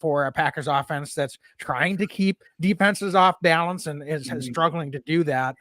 for a Packers offense that's trying to keep defenses off balance and is struggling to do that.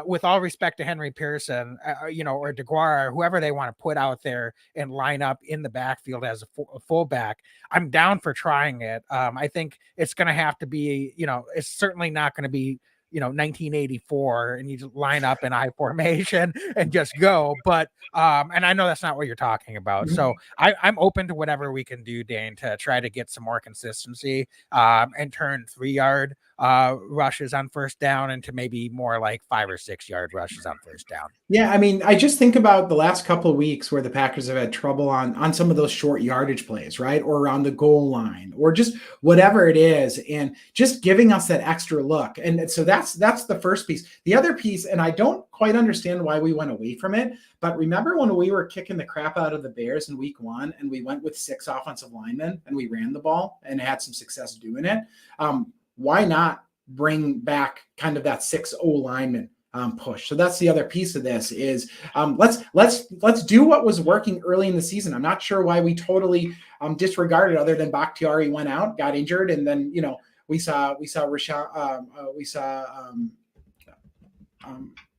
With all respect to Henry Pearson, or DeGuara, or whoever they want to put out there and line up in the backfield as a fullback, I'm down for trying it. I think it's going to have to be, it's certainly not going to be 1984 and you just line up in I formation and just go. But and I know that's not what you're talking about. So I'm open to whatever we can do, Dane, to try to get some more consistency and turn 3-yard rushes on first down into maybe more like 5 or 6 yard rushes on first down. Yeah, I mean, I just think about the last couple of weeks where the Packers have had trouble on some of those short yardage plays, right? Or around the goal line or just whatever it is, and just giving us that extra look. And so that's the first piece. The other piece, and I don't quite understand why we went away from it, but remember when we were kicking the crap out of the Bears in week 1 and we went with 6 offensive linemen and we ran the ball and had some success doing it? Why not bring back kind of that 6 O-lineman push? So that's the other piece of this is let's do what was working early in the season. I'm not sure why we totally disregarded, other than Bakhtiari went out, got injured, and then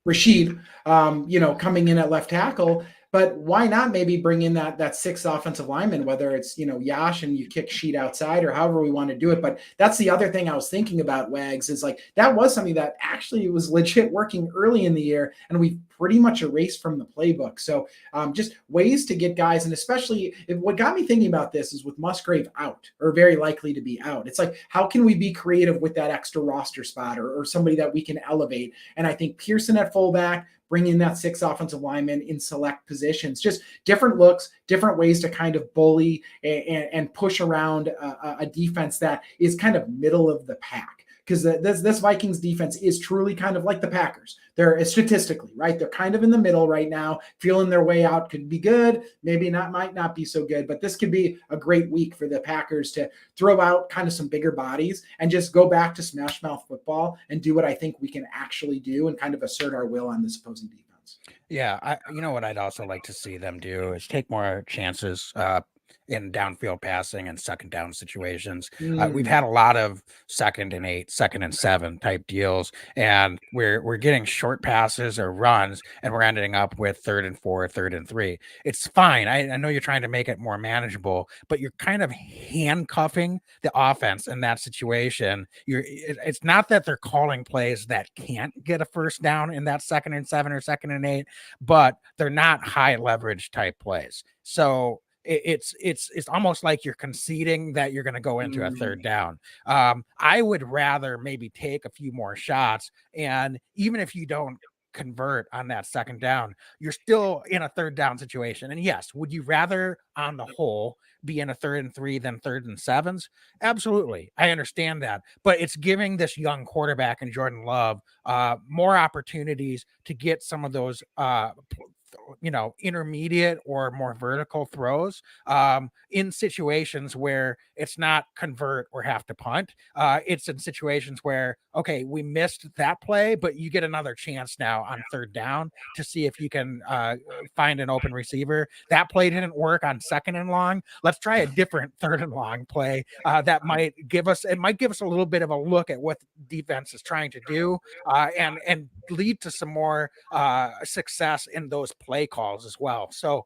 Rashid coming in at left tackle. But why not maybe bring in that 6th offensive lineman, whether it's, Yash and you kick Sheet outside or however we want to do it. But that's the other thing I was thinking about, Wags, is like that was something that actually was legit working early in the year, and we've pretty much erased from the playbook. So just ways to get guys, and especially what got me thinking about this is with Musgrave out or very likely to be out. It's like, how can we be creative with that extra roster spot or somebody that we can elevate? And I think Pearson at fullback, bring in that 6 offensive linemen in select positions, just different looks, different ways to kind of bully and push around a defense that is kind of middle of the pack. Because this Vikings defense is truly kind of like the Packers. They're statistically, right? They're kind of in the middle right now, feeling their way out. Could be good, maybe not, might not be so good, but this could be a great week for the Packers to throw out kind of some bigger bodies and just go back to smash mouth football and do what I think we can actually do and kind of assert our will on this opposing defense. Yeah, what I'd also like to see them do is take more chances in downfield passing and second down situations. We've had a lot of 2nd and 8, 2nd and 7 type deals, and we're getting short passes or runs, and we're ending up with 3rd and 4, 3rd and 3. It's fine. I know you're trying to make it more manageable, but you're kind of handcuffing the offense in that situation. It's not that they're calling plays that can't get a first down in that 2nd and 7 or 2nd and 8, but they're not high leverage type plays. So it's almost like you're conceding that you're going to go into a 3rd down. I would rather maybe take a few more shots, and even if you don't convert on that 2nd down, you're still in a 3rd down situation. And yes, would you rather on the whole be in a 3rd and 3 than 3rd and 7s? Absolutely. I understand that, but it's giving this young quarterback in Jordan Love more opportunities to get some of those intermediate or more vertical throws in situations where it's not convert or have to punt. It's in situations where, okay, we missed that play, but you get another chance now on 3rd down to see if you can find an open receiver. That play didn't work on 2nd and long. Let's try a different 3rd and long play that might give us a little bit of a look at what the defense is trying to do and lead to some more success in those play calls as well. So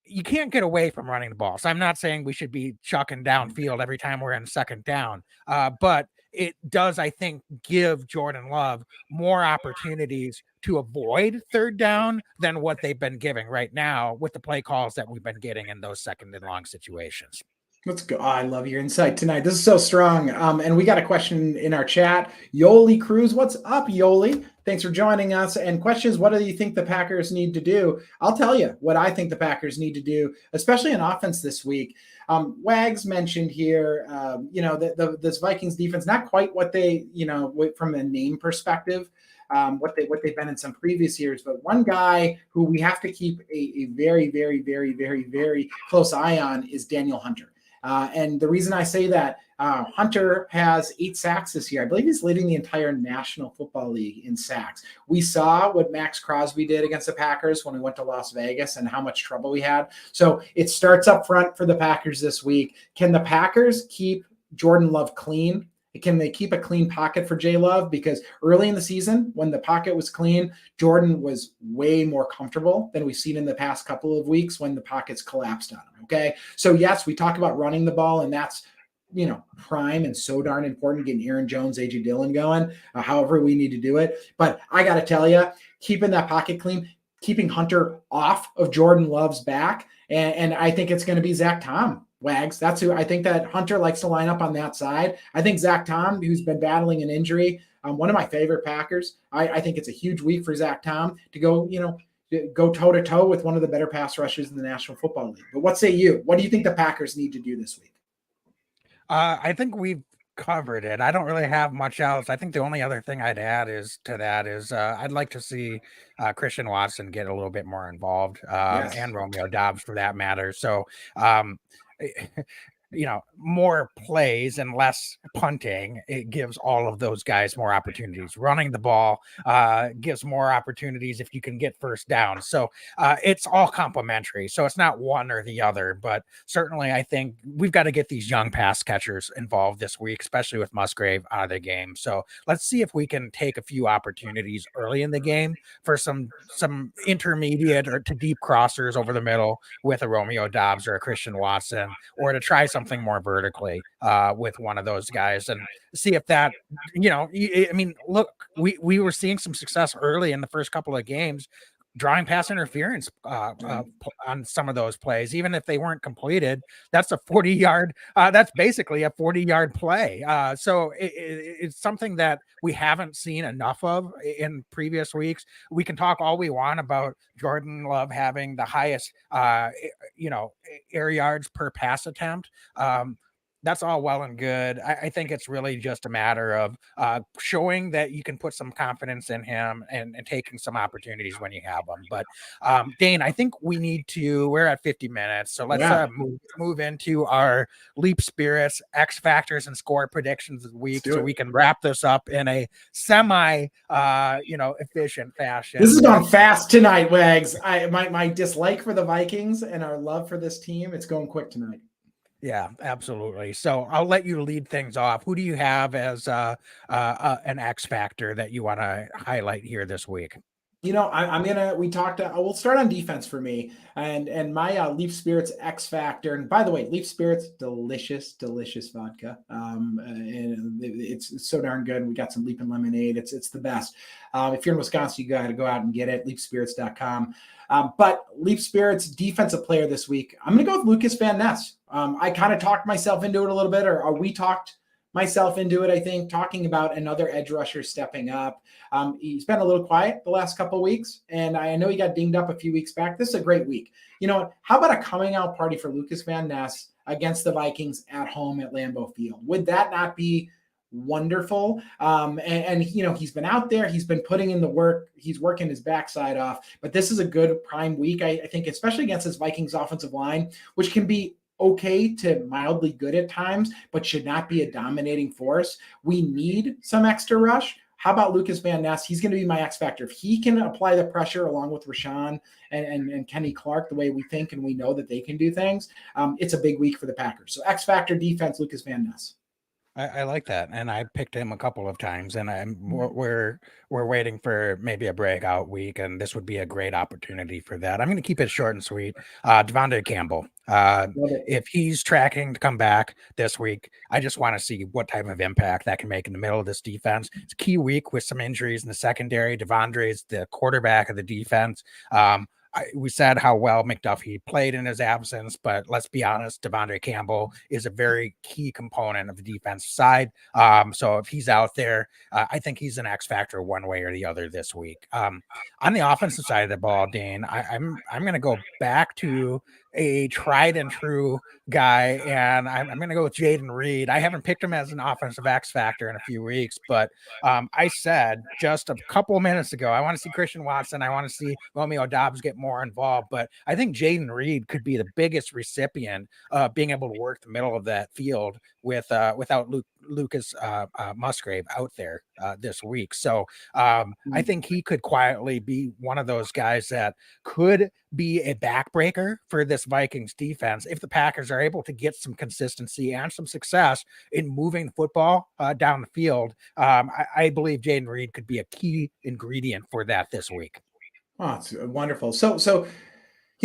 you can't get away from running the ball. So I'm not saying we should be chucking downfield every time we're in 2nd down, but it does, I think, give Jordan Love more opportunities to avoid 3rd down than what they've been giving right now with the play calls that we've been getting in those 2nd and long situations. Let's go. Oh, I love your insight tonight. This is so strong. And we got a question in our chat. Yoli Cruz, what's up, Yoli? Thanks for joining us. And questions, what do you think the Packers need to do? I'll tell you what I think the Packers need to do, especially on offense this week. Wags mentioned here, this Vikings defense, not quite what they, from a name perspective, what they've been in some previous years. But one guy who we have to keep a very, very, very, very, very close eye on is Daniel Hunter. And the reason I say that, Hunter has 8 sacks this year. I believe he's leading the entire National Football League in sacks. We saw what Max Crosby did against the Packers when we went to Las Vegas and how much trouble we had. So it starts up front for the Packers this week. Can the Packers keep Jordan Love clean? Can they keep a clean pocket for J Love? Because early in the season, when the pocket was clean, Jordan was way more comfortable than we've seen in the past couple of weeks when the pockets collapsed on him. Okay. So yes, we talk about running the ball, and that's prime and so darn important getting Aaron Jones, AJ Dillon going, however we need to do it. But I got to tell you, keeping that pocket clean, keeping Hunter off of Jordan Love's back, and I think it's going to be Zach Tom. Wags. That's who I think that Hunter likes to line up on that side. I think Zach Tom, who's been battling an injury, one of my favorite Packers. I think it's a huge week for Zach Tom to go toe to toe with one of the better pass rushers in the National Football League. But what say you? What do you think the Packers need to do this week? I think we've covered it. I don't really have much else. I think the only other thing I'd add is I'd like to see Christian Watson get a little bit more involved, Yes. and Romeo Dobbs for that matter. So, more plays and less punting, it gives all of those guys more opportunities. Running the ball gives more opportunities if you can get first down. So it's all complementary. So it's not one or the other, but certainly I think we've got to get these young pass catchers involved this week, especially with Musgrave out of the game. So let's see if we can take a few opportunities early in the game for some intermediate or to deep crossers over the middle with a Romeo Dobbs or a Christian Watson, or to try something more vertically with one of those guys and see if that, I mean, look, we were seeing some success early in the first couple of games, drawing pass interference on some of those plays, even if they weren't completed. That's a 40-yard. That's basically a 40-yard play. So it's something that we haven't seen enough of in previous weeks. We can talk all we want about Jordan Love having the highest, air yards per pass attempt. That's all well and good. I think it's really just a matter of showing that you can put some confidence in him and taking some opportunities when you have them. But Dane, I think we're at 50 minutes. So let's move into our Leap Spirits, X Factors, and Score predictions of the week, so we can wrap this up in a semi efficient fashion. This has gone fast tonight, Wags. My dislike for the Vikings and our love for this team, it's going quick tonight. Yeah, absolutely. So I'll let you lead things off. Who do you have as an X factor that you want to highlight here this week? We'll start on defense for me and my Leaf Spirits X factor. And by the way, Leaf Spirits, delicious vodka. And it's so darn good. We got some Leap and Lemonade. It's the best. If you're in Wisconsin, you got to go out and get it. LeafSpirits.com. But Leaf Spirits defensive player this week, I'm going to go with Lucas Van Ness. I kind of talked myself into it a little bit, or we talked myself into it, I think, talking about another edge rusher stepping up. He's been a little quiet the last couple of weeks, and I know he got dinged up a few weeks back. This is a great week. How about a coming out party for Lucas Van Ness against the Vikings at home at Lambeau Field? Would that not be wonderful? He's been out there, he's been putting in the work, he's working his backside off, but this is a good prime week, I think, especially against this Vikings offensive line, which can be okay to mildly good at times, but should not be a dominating force. We need some extra rush. How about Lucas Van Ness? He's going to be my X factor. If he can apply the pressure along with Rashawn and Kenny Clark the way we think and we know that they can do things, it's a big week for the Packers. So X factor defense, Lucas Van Ness. I like that, and I picked him a couple of times, and we're waiting for maybe a breakout week, and this would be a great opportunity for that. I'm going to keep it short and sweet. Devondre Campbell, if he's tracking to come back this week, I just want to see what type of impact that can make in the middle of this defense. It's a key week with some injuries in the secondary. Devondre is the quarterback of the defense. We said how well McDuffie played in his absence, but let's be honest, Devondre Campbell is a very key component of the defensive side. So if he's out there, I think he's an X factor one way or the other this week. On the offensive side of the ball, Dane, I'm going to go back to a tried and true guy, and I'm going to go with Jayden Reed. I haven't picked him as an offensive X factor in a few weeks, but I said just a couple minutes ago, I want to see Christian Watson. I want to see Romeo Dobbs get more involved, but I think Jayden Reed could be the biggest recipient of being able to work the middle of that field without Lucas Musgrave out there this week. So I think he could quietly be one of those guys that could be a backbreaker for this Vikings defense if the Packers are able to get some consistency and some success in moving the football down the field. I believe Jayden Reed could be a key ingredient for that this week. Oh, it's wonderful. So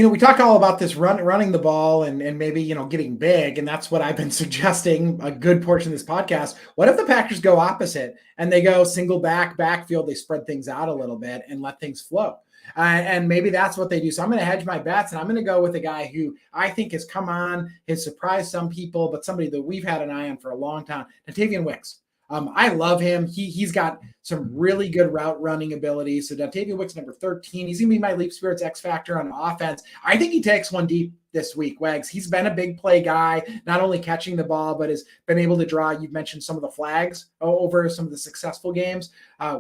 we talk all about this running the ball and maybe, getting big. And that's what I've been suggesting a good portion of this podcast. What if the Packers go opposite and they go single backfield, they spread things out a little bit and let things flow? And maybe that's what they do. So I'm going to hedge my bets, and I'm going to go with a guy who I think has come on, has surprised some people, but somebody that we've had an eye on for a long time, Dontayvion Wicks. I love him. He's got some really good route running ability. So Dontayvion Wicks, number 13, he's going to be my Leap Spirits X factor on offense. I think he takes one deep this week, Wags. He's been a big play guy, not only catching the ball, but has been able to draw. You've mentioned some of the flags over some of the successful games.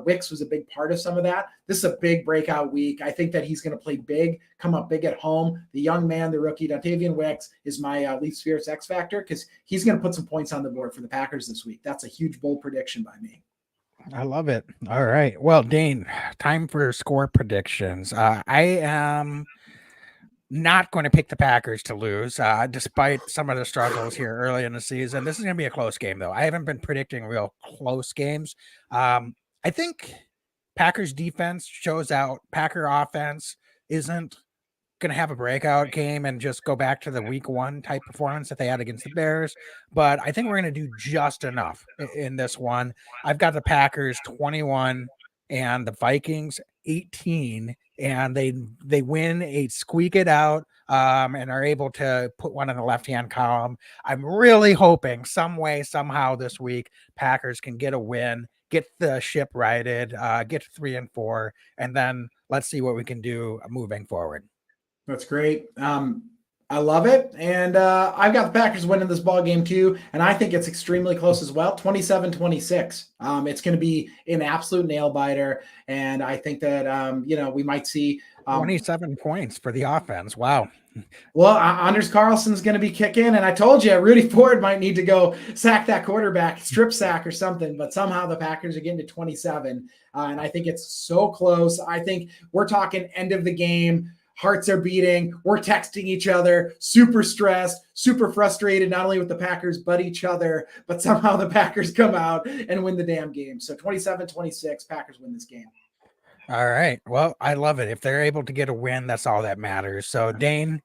Wicks was a big part of some of that. This is a big breakout week. I think that he's going to play big, come up big at home. The young man, the rookie, Dontayvion Wicks, is my Leaf Spirits X factor because he's going to put some points on the board for the Packers this week. That's a huge, bold prediction by me. I love it. All right. Well, Dane, time for score predictions. I am not going to pick the Packers to lose, despite some of the struggles here early in the season. This is going to be a close game, though. I haven't been predicting real close games. I think Packers defense shows out. Packer offense isn't going to have a breakout game and just go back to the week one type performance that they had against the Bears. But I think we're going to do just enough in this one. I've got the Packers 21 and the Vikings 18, and they win, squeak it out, and are able to put one in the left-hand column. I'm really hoping some way, somehow this week, Packers can get a win, get the ship righted, get to 3-4, and then let's see what we can do moving forward. That's great. I love it. And I've got the Packers winning this ball game too. And I think it's extremely close as well. 27-26. It's going to be an absolute nail biter. And I think that, we might see 27 points for the offense. Wow. Well, Anders Carlson's going to be kicking. And I told you, Rudy Ford might need to go sack that quarterback, strip sack or something. But somehow the Packers are getting to 27. And I think it's so close. I think we're talking end of the game. Hearts are beating. We're texting each other, super stressed, super frustrated, not only with the Packers, but each other. But somehow the Packers come out and win the damn game. So 27-26, Packers win this game. All right. Well, I love it. If they're able to get a win, that's all that matters. So, Dane,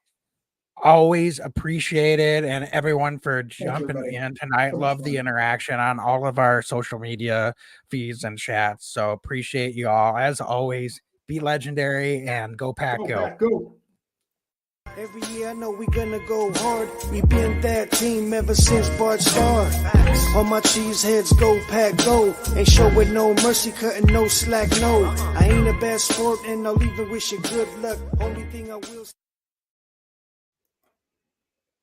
always appreciate it. And everyone for jumping in tonight. Love the interaction on all of our social media feeds and chats. So appreciate you all. As always, be legendary and go Pack go. Pack, go. Every year I know we gonna go hard. We been that team ever since Bart started. All my cheese heads go Pack go. Ain't showing no mercy, cutting no slack, no. I ain't a bad sport and I'll even wish you good luck. Only thing I will